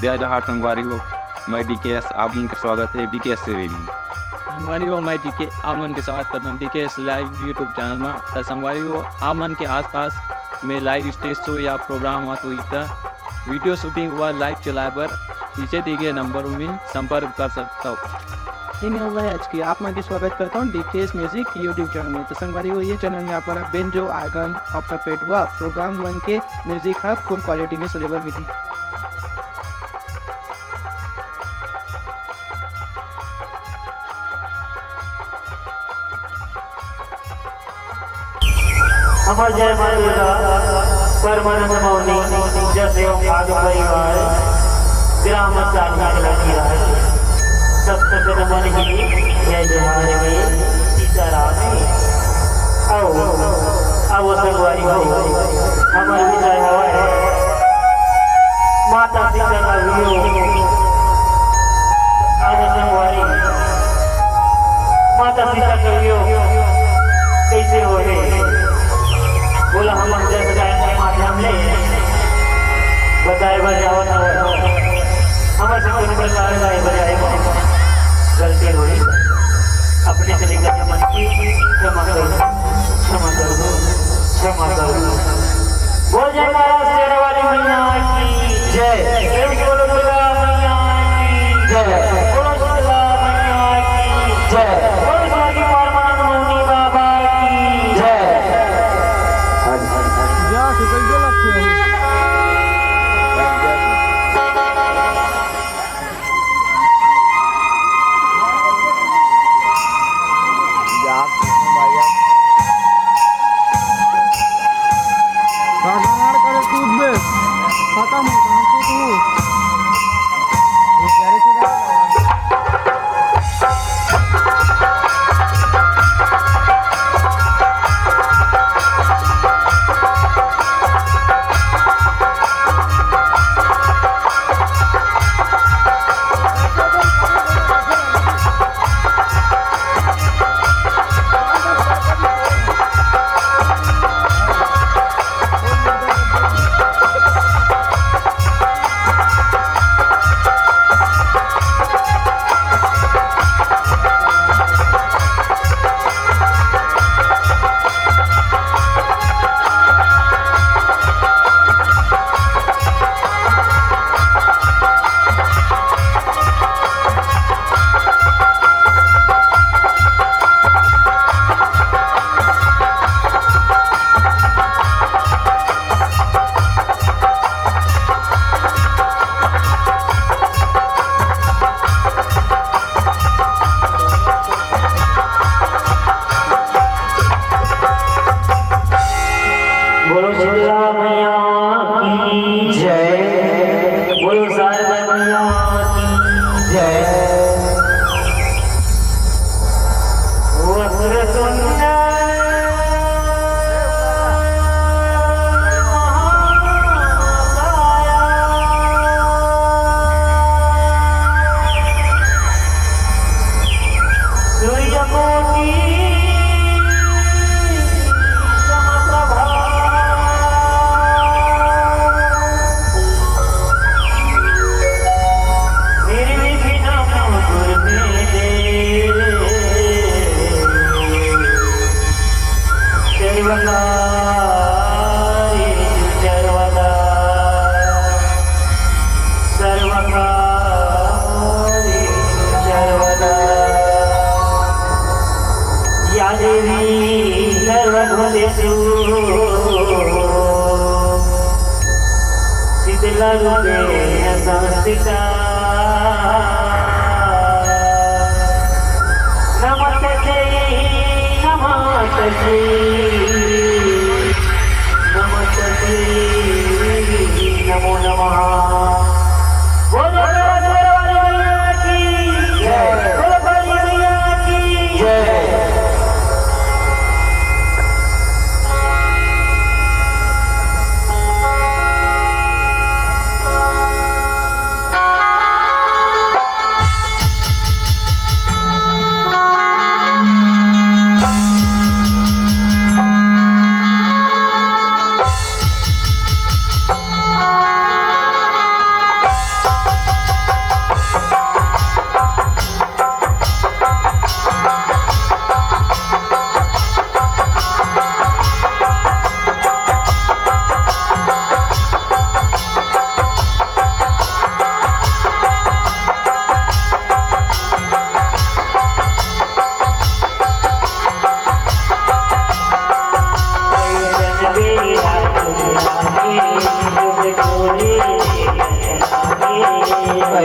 जय जहार संगवारी हो। मैं डीकेएस आप लोगों का स्वागत है डीकेएस से रेडियो संगवारी हो। मैं डीके आप मन के स्वागत करता हूँ डीकेएस लाइव यूट्यूब चैनल में। तो संगवारी हो आप मन के आसपास में लाइव स्टेज शो या प्रोग्राम हुआ तो इतना वीडियो शूटिंग हुआ लाइव चलाए पर पीछे दिए गए नंबर में संपर्क कर सकता हूँ। इन होगा आज की आप मैं स्वागत करता हूँ डीकेएस म्यूजिक यूट्यूब चैनल में। तो संगवारी हो ये चैनल में आप बेंजो आर्गन अपना पेट हुआ प्रोग्राम वन के म्यूजिक हब फुल क्वालिटी में सुलेबल मिली। अमर जय मां दुर्गा परमानंद मौनी जैसे भाग परिवार ग्राम साधना लगी रहा सप्त नमन ही जय जोहार में सीताराम आओ संगवारी हो हमारे विजय हवा है माता सीता का वियोग आओ संगवारी माता सीता का वियोग कैसे हो गए बोला हम जैसे गायन के माध्यम ले बताए बजाओ ना हमारे से कोई प्रकार गाय बजाए गलती हुई अपने से लेकर मन की क्षमा करो क्षमा करो क्षमा करो। बोल जय माता शेर वाली मैया की जय बोलो दुर्गा मैया की जय बोलो शीतला मैया की जय बोलो स्वामी परमानंद मौनी बाबा की जय। बोलो शीतला मैया की जय बोलो सारदा मैया की जय। वक्रतुंड शीतला रूपे संस्थिता नमस्ते नमस्ते नमस्ते नमो नमः। बोलो वाली मैया की जय बोलो काली मैया की जय।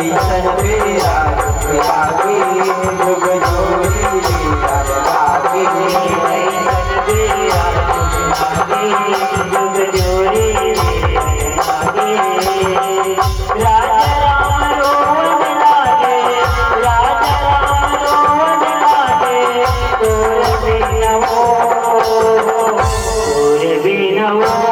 कैसन बेरा लागे जुग जोड़ी यार लागे कैसन बेरा लागे जुग जोड़ी लागे राजा राम रोवन लागे राजा राम रोवन लागे तोर बिना वो दाई तोर बिना वो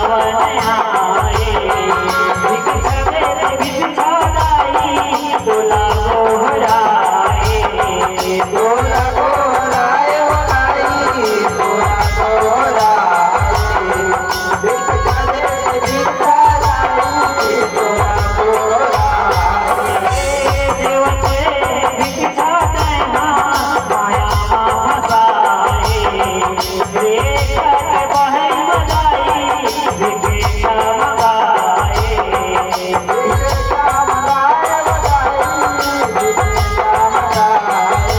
रावण आए भिक्षा मेरे भिक्षा लाई तोला गोहराए तोला गोराए वलाई तोला गोराए भिक्षा दे भिक्षा लाई तोला गोराए देवते भिक्षा देना माया फसाए रे के बहन बजाई भिक्षा मगाए भिक्षा मगाए वलाई भिक्षा मगाए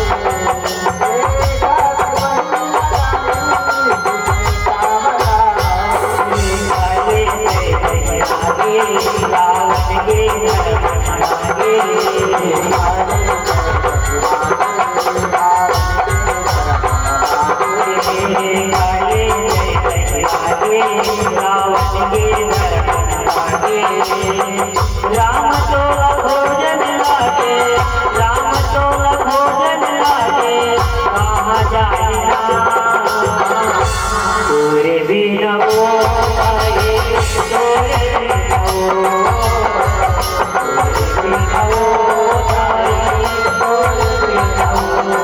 भिक्षा राम तो भोजन लागे राम तो भोजन लागे कहाँ जाए तोरे बिना वो आए तोरे बिना वो आए तोरे बिना वो आए तोरे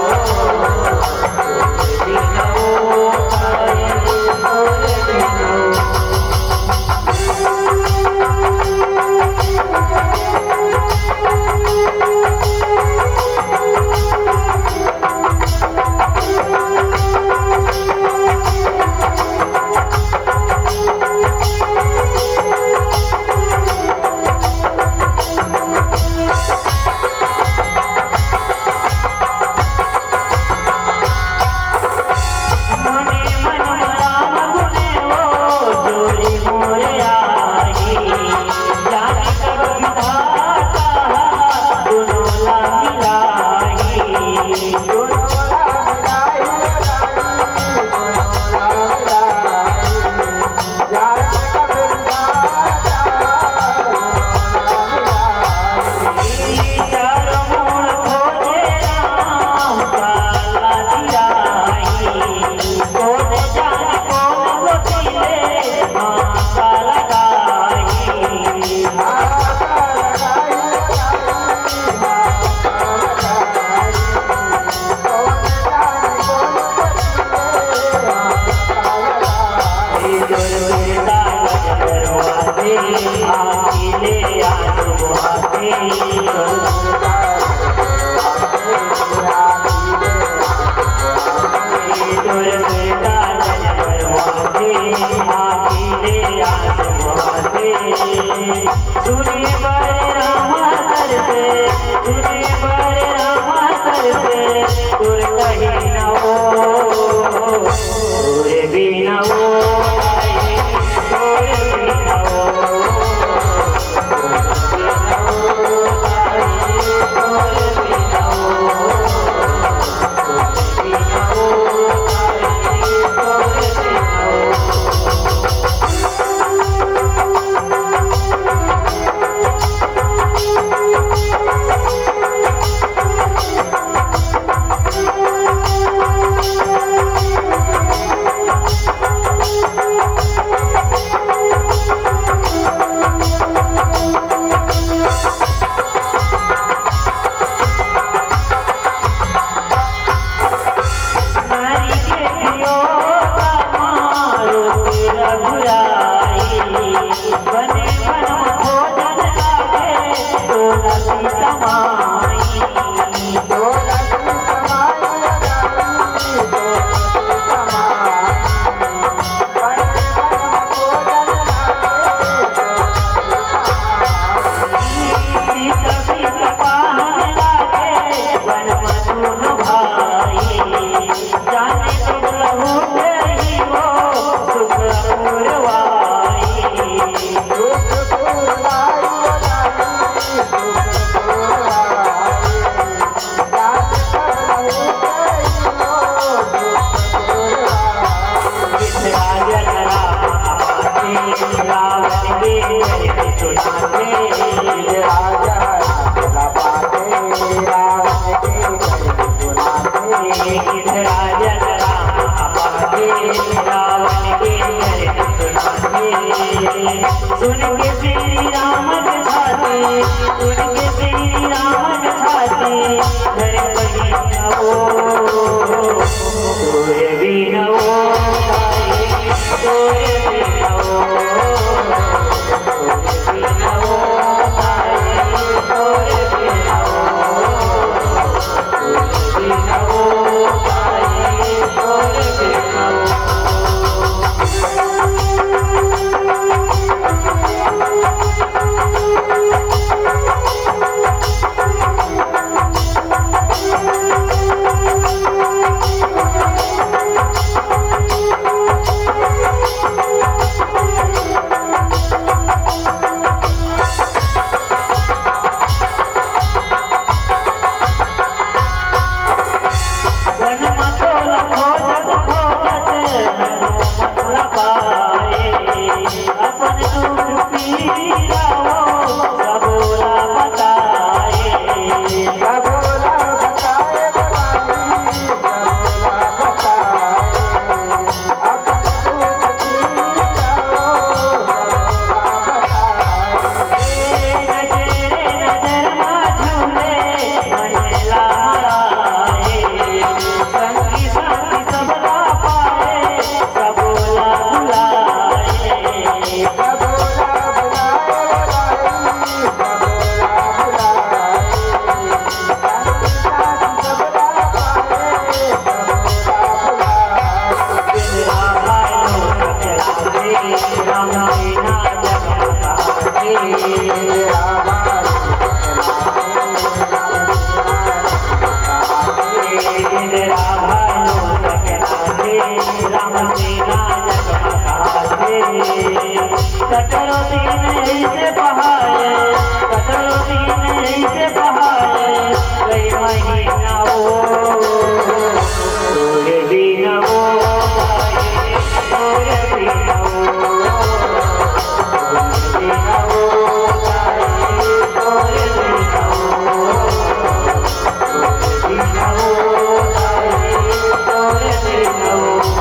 बिना रावण के सुन के श्री राम कथाते सुन के श्री राम कथाते घर बही नवो तोरे भी नवो तोरे भी नवो तोरे भी नवो तोरे भी नवो तोरे भी नवो कटरो दिन ऐसे बहाए कटरो दिन ऐसे बहाए कई महीना वो तोरे भी नवो तोरे भी नवो तोरे भी नवो तोरे भी नवो तोरे भी नवो तोरे भी नवो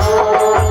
Oh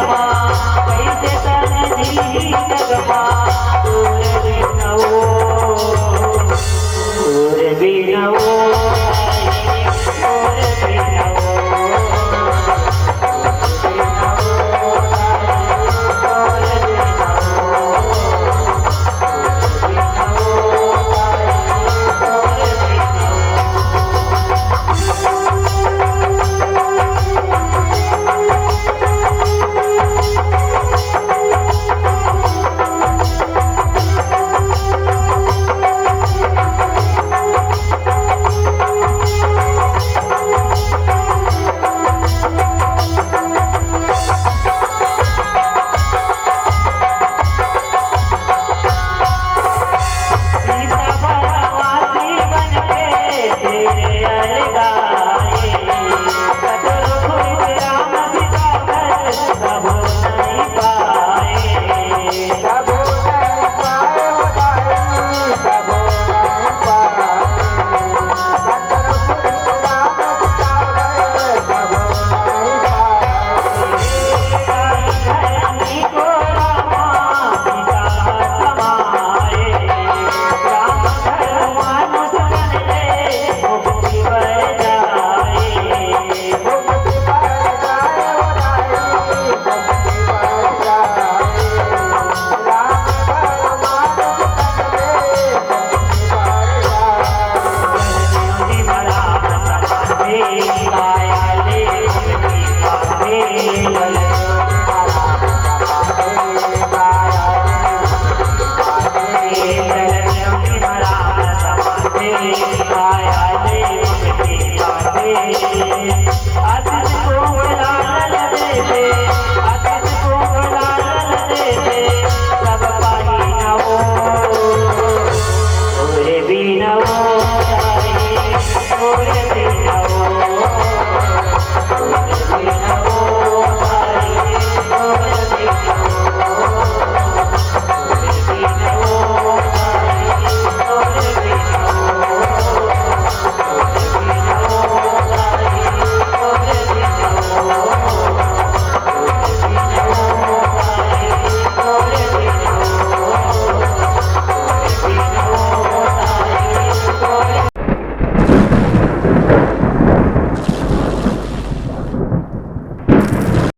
कैसे तन जी